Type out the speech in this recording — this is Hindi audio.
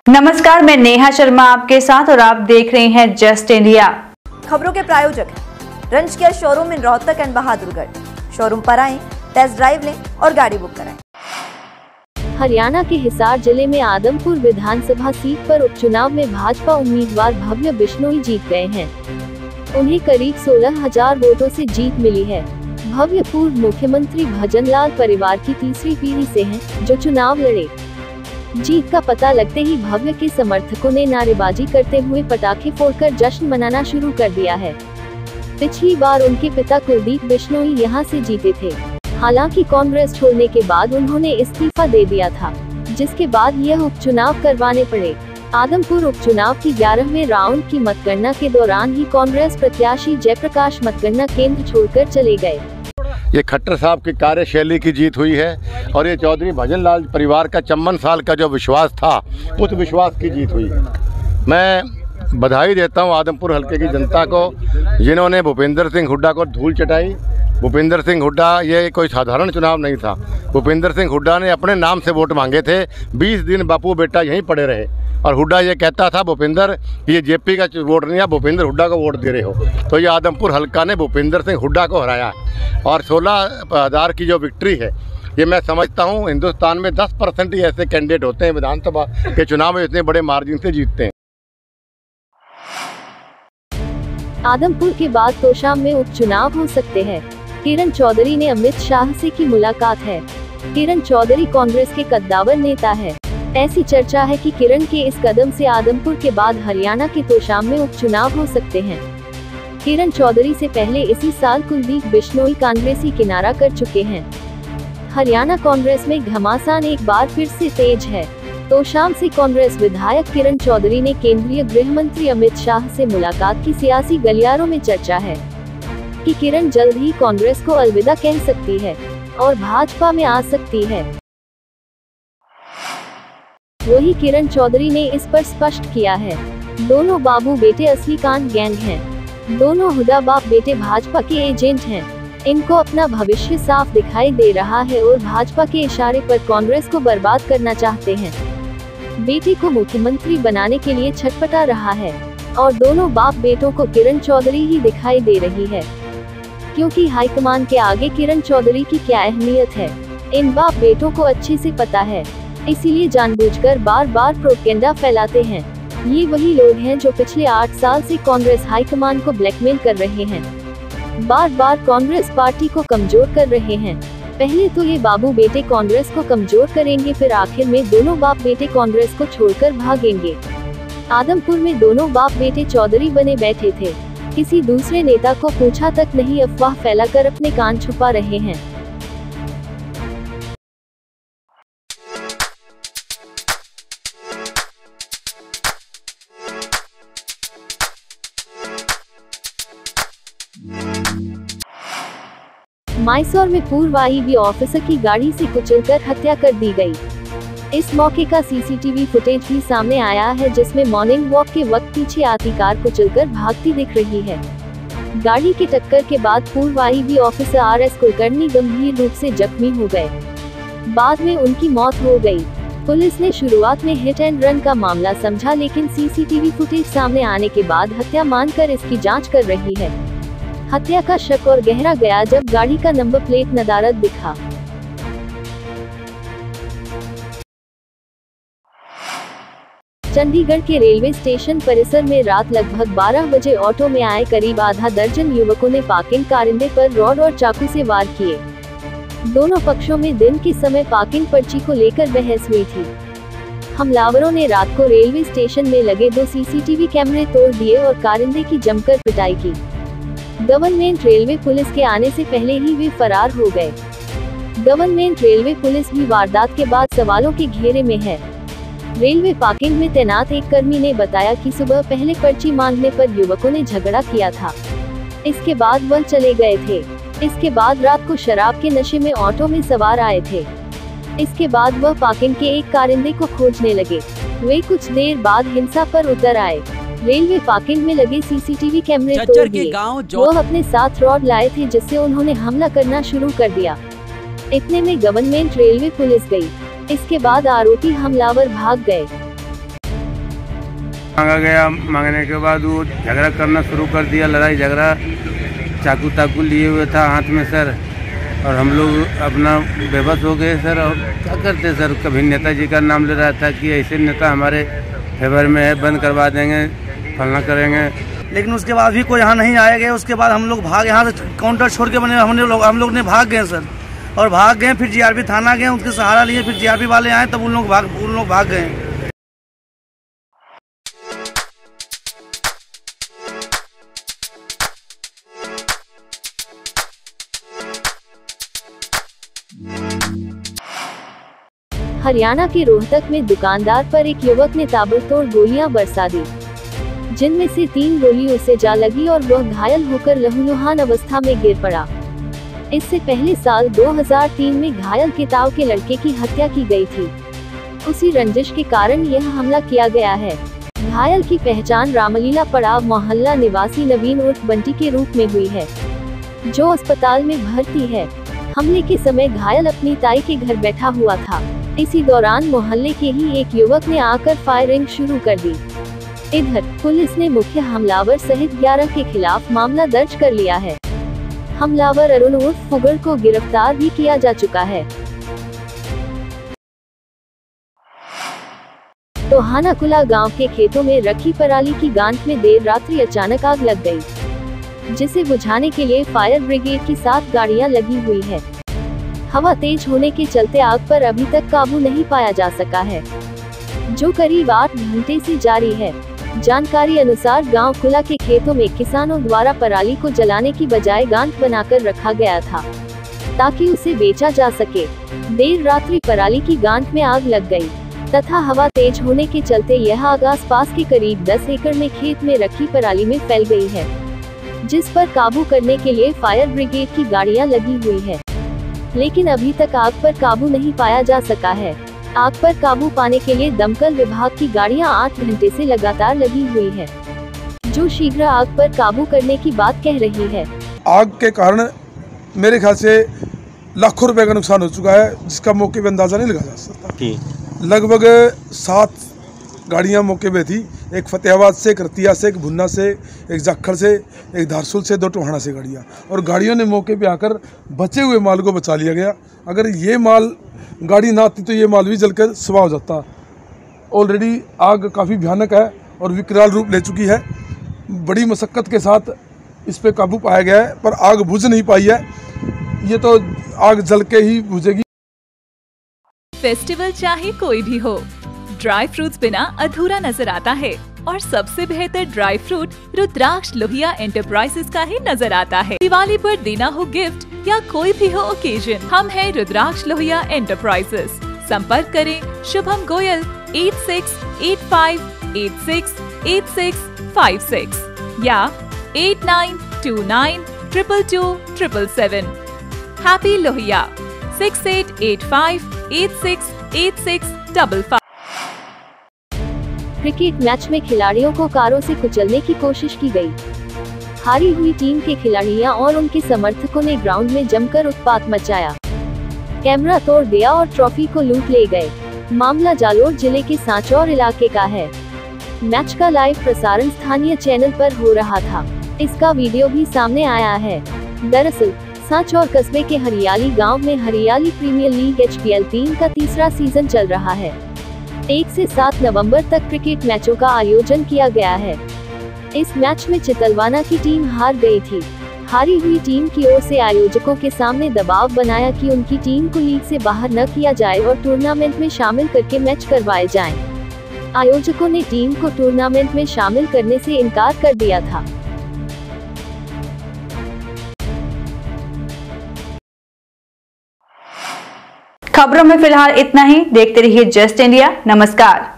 नमस्कार, मैं नेहा शर्मा आपके साथ और आप देख रहे हैं जस्ट इंडिया। खबरों के प्रायोजक हैं रंज care showroom in Rohtak and Bahadurgarh. Showroom पर आएं, टेस्ट ड्राइव लें और गाड़ी बुक कराएं। हरियाणा के हिसार जिले में आदमपुर विधानसभा सीट पर उपचुनाव में भाजपा उम्मीदवार भव्य बिश्नोई जीत गए हैं। उन्हें करीब 16,000 वोटों से जीत मिली है। भव्य पूर्व मुख्यमंत्री भजनलाल परिवार की तीसरी पीढ़ी से हैं, जो चुनाव लड़े। जीत का पता लगते ही भव्य के समर्थकों ने नारेबाजी करते हुए पटाखे फोड़कर जश्न मनाना शुरू कर दिया है। पिछली बार उनके पिता कुलदीप बिश्नोई यहां से जीते थे। हालांकि कांग्रेस छोड़ने के बाद उन्होंने इस्तीफा दे दिया था, जिसके बाद यह उपचुनाव करवाने पड़े। आदमपुर उपचुनाव की 11वें राउंड की मतगणना के दौरान ही कांग्रेस प्रत्याशी जयप्रकाश मतगणना केंद्र छोड़कर चले गए। ये खट्टर साहब की कार्यशैली की जीत हुई है और ये चौधरी भजनलाल परिवार का 54 साल का जो विश्वास था, उस विश्वास की जीत हुई है। मैं बधाई देता हूँ आदमपुर हल्के की जनता को, जिन्होंने भूपेंद्र सिंह हुड्डा को धूल चटाई। भूपेंद्र सिंह हुड्डा ये कोई साधारण चुनाव नहीं था। भूपेंद्र सिंह हुड्डा ने अपने नाम से वोट मांगे थे। 20 दिन बापू बेटा यहीं पड़े रहे और हुड्डा ये कहता था, भूपेंद्र ये जेपी का वोट नहीं है, भूपेंद्र हुड्डा को वोट दे रहे हो। तो ये आदमपुर हल्का ने भूपेंद्र सिंह हुड्डा को हराया और 16,000 की जो विक्ट्री है, ये मैं समझता हूँ हिंदुस्तान में 10% ही ऐसे कैंडिडेट होते हैं विधानसभा के चुनाव में इतने बड़े मार्जिन से जीतते हैं। आदमपुर के बाद तोशाम में उपचुनाव हो सकते हैं। किरण चौधरी ने अमित शाह से की मुलाकात है। किरण चौधरी कांग्रेस के कद्दावर नेता है। ऐसी चर्चा है कि किरण के इस कदम से आदमपुर के बाद हरियाणा के तोशाम में उपचुनाव हो सकते हैं। किरण चौधरी से पहले इसी साल कुलदीप बिश्नोई कांग्रेसी किनारा कर चुके हैं। हरियाणा कांग्रेस में घमासान एक बार फिर से तेज है। तोशाम से कांग्रेस विधायक किरण चौधरी ने केंद्रीय गृह मंत्री अमित शाह से मुलाकात की। सियासी गलियारों में चर्चा है कि किरण जल्द ही कांग्रेस को अलविदा कह सकती है और भाजपा में आ सकती है। वही किरण चौधरी ने इस पर स्पष्ट किया है, दोनों बाबू बेटे असली कांड गैंग हैं। दोनों हुड्डा बाप बेटे भाजपा के एजेंट हैं। इनको अपना भविष्य साफ दिखाई दे रहा है और भाजपा के इशारे पर कांग्रेस को बर्बाद करना चाहते हैं। बेटे को मुख्यमंत्री बनाने के लिए छटपटा रहा है और दोनों बाप बेटों को किरण चौधरी ही दिखाई दे रही है, क्योंकि हाईकमान के आगे किरण चौधरी की क्या अहमियत है, इन बाप बेटों को अच्छे से पता है। इसीलिए जानबूझकर बार बार प्रोपेगेंडा फैलाते हैं। ये वही लोग हैं जो पिछले 8 साल से कांग्रेस हाईकमान को ब्लैकमेल कर रहे हैं, बार बार कांग्रेस पार्टी को कमजोर कर रहे हैं। पहले तो ये बाबू बेटे कांग्रेस को कमजोर करेंगे, फिर आखिर में दोनों बाप बेटे कांग्रेस को छोड़कर भागेंगे। आदमपुर में दोनों बाप बेटे चौधरी बने बैठे थे, किसी दूसरे नेता को पूछा तक नहीं, अफवाह फैलाकर अपने कान छुपा रहे हैं। मैसूर में पूर्व आईबी ऑफिसर की गाड़ी से कुचलकर हत्या कर दी गई। इस मौके का सीसीटीवी फुटेज भी सामने आया है, जिसमें मॉर्निंग वॉक के वक्त पीछे आती कार कुचलकर भागती दिख रही है। गाड़ी की टक्कर के बाद पूर्व आईबी ऑफिसर RS कुलकर्णी गंभीर रूप से जख्मी हो गए। बाद में उनकी मौत हो गई। पुलिस ने शुरुआत में हिट एंड रन का मामला समझा, लेकिन सीसीटीवी फुटेज सामने आने के बाद हत्या मानकर इसकी जांच कर रही है। हत्या का शक और गहरा गया जब गाड़ी का नंबर प्लेट नदारद दिखा। चंडीगढ़ के रेलवे स्टेशन परिसर में रात लगभग 12 बजे ऑटो में आए करीब आधा दर्जन युवकों ने पार्किंग कारिंदे पर रॉड और चाकू से वार किए। दोनों पक्षों में दिन के समय पार्किंग पर्ची को लेकर बहस हुई थी। हमलावरों ने रात को रेलवे स्टेशन में लगे 2 सीसीटीवी कैमरे तोड़ दिए और कारिंदे की जमकर पिटाई की। गवर्नमेंट रेलवे पुलिस के आने से पहले ही वे फरार हो गए। गवर्नमेंट रेलवे पुलिस भी वारदात के बाद सवालों के घेरे में है। रेलवे पार्किंग में तैनात एक कर्मी ने बताया कि सुबह पहले पर्ची मांगने पर युवकों ने झगड़ा किया था। इसके बाद वह चले गए थे। इसके बाद रात को शराब के नशे में ऑटो में सवार आए थे। इसके बाद वह पार्किंग के एक कारिंदे को खोजने लगे। वे कुछ देर बाद हिंसा पर उतर आए। रेलवे पार्किंग में लगे सीसीटीवी कैमरे तोड़ दिए। वह अपने साथ रॉड लाए थे, जिससे उन्होंने हमला करना शुरू कर दिया। इतने में गवर्नमेंट रेलवे पुलिस गई। इसके बाद आरोपी हमलावर भाग गए। मांगा गया, मांगने के बाद वो झगड़ा करना शुरू कर दिया, लड़ाई झगड़ा, चाकू लिए हुए था हाथ में सर, और हम लोग अपना बेबस हो गए सर। और क्या करते सर, कभी नेताजी का नाम ले रहा था कि ऐसे नेता हमारे फेवर में है, बंद करवा देंगे, फलना करेंगे, लेकिन उसके बाद भी कोई यहाँ नहीं आए गए। उसके बाद हम लोग भाग, यहाँ से काउंटर छोड़ के हम लोग ने भाग गए सर, और भाग गए, फिर जीआरपी थाना गए, उनके सहारा लिए, फिर जीआरपी वाले आए, तब उन लोग भाग गए। हरियाणा के रोहतक में दुकानदार पर एक युवक ने ताबड़तोड़ गोलियां बरसा दी, जिनमें से 3 गोली उसे जा लगी और वह घायल होकर लहूलुहान अवस्था में गिर पड़ा। इससे पहले साल 2003 में घायल केताव के लड़के की हत्या की गई थी। उसी रंजिश के कारण यह हमला किया गया है। घायल की पहचान रामलीला पड़ाव मोहल्ला निवासी नवीन उर्फ बंटी के रूप में हुई है, जो अस्पताल में भर्ती है। हमले के समय घायल अपनी ताई के घर बैठा हुआ था। इसी दौरान मोहल्ले के ही एक युवक ने आकर फायरिंग शुरू कर दी। इधर पुलिस ने मुख्य हमलावर सहित 11 के खिलाफ मामला दर्ज कर लिया है। हमलावर अरुण उर्फ फुगर को गिरफ्तार भी किया जा चुका है। टोहानाकुला गांव के खेतों में रखी पराली की गांठ में देर रात्रि अचानक आग लग गई, जिसे बुझाने के लिए फायर ब्रिगेड की 7 गाड़ियां लगी हुई है। हवा तेज होने के चलते आग पर अभी तक काबू नहीं पाया जा सका है, जो करीब 8 घंटे से जारी है। जानकारी अनुसार गांव कुला के खेतों में किसानों द्वारा पराली को जलाने की बजाय गांठ बनाकर रखा गया था, ताकि उसे बेचा जा सके। देर रात्रि पराली की गांठ में आग लग गई तथा हवा तेज होने के चलते यह आग आसपास के करीब 10 एकड़ में खेत में रखी पराली में फैल गई है, जिस पर काबू करने के लिए फायर ब्रिगेड की गाड़ियां लगी हुई है, लेकिन अभी तक आग पर काबू नहीं पाया जा सका है। आग पर काबू पाने के लिए दमकल विभाग की गाड़ियां 8 घंटे से लगातार लगी हुई है, जो शीघ्र आग पर काबू करने की बात कह रही है। आग के कारण मेरे ख्याल से लाखों रुपए का नुकसान हो चुका है, जिसका मौके पे अंदाजा नहीं लगाया जा सकता। लगभग 7 गाड़ियां मौके पे थी, एक फतेहाबाद से, एक रतिया से, एक भुन्ना से, एक जाखड़ से, एक धारसूल से, 2 टोहाना से गाड़ियां, और गाड़ियों ने मौके पे आकर बचे हुए माल को बचा लिया गया। अगर ये माल गाड़ी ना आती तो ये माल भी जलकर स्वाह हो जाता। ऑलरेडी आग काफ़ी भयानक है और विकराल रूप ले चुकी है। बड़ी मशक्क़त के साथ इस पे काबू पाया गया है, पर आग बुझ नहीं पाई है। ये तो आग जल के ही बुझेगी। फेस्टिवल चाहे कोई भी हो, ड्राई फ्रूट्स बिना अधूरा नजर आता है, और सबसे बेहतर ड्राई फ्रूट रुद्राक्ष लोहिया एंटरप्राइजेस का ही नजर आता है। दिवाली पर देना हो गिफ्ट या कोई भी हो ओकेजन, हम हैं रुद्राक्ष लोहिया एंटरप्राइजेस। संपर्क करें शुभम गोयल 8685868656 या 8929227777। हैप्पी लोहिया 6885868655। क्रिकेट मैच में खिलाड़ियों को कारों से कुचलने की कोशिश की गई। हारी हुई टीम के खिलाड़ियों और उनके समर्थकों ने ग्राउंड में जमकर उत्पात मचाया, कैमरा तोड़ दिया और ट्रॉफी को लूट ले गए। मामला जालोर जिले के सांचौर इलाके का है। मैच का लाइव प्रसारण स्थानीय चैनल पर हो रहा था। इसका वीडियो भी सामने आया है। दरअसल सांचौर कस्बे के हरियाली गांव में हरियाली प्रीमियर लीग HPL 3 का तीसरा सीजन चल रहा है। 1 से 7 नवंबर तक क्रिकेट मैचों का आयोजन किया गया है। इस मैच में चितलवाना की टीम हार गई थी। हारी हुई टीम की ओर से आयोजकों के सामने दबाव बनाया कि उनकी टीम को लीग से बाहर न किया जाए और टूर्नामेंट में शामिल करके मैच करवाए जाएं। आयोजकों ने टीम को टूर्नामेंट में शामिल करने से इनकार कर दिया था। खबरों में फिलहाल इतना ही। देखते रहिए जस्ट इंडिया। नमस्कार।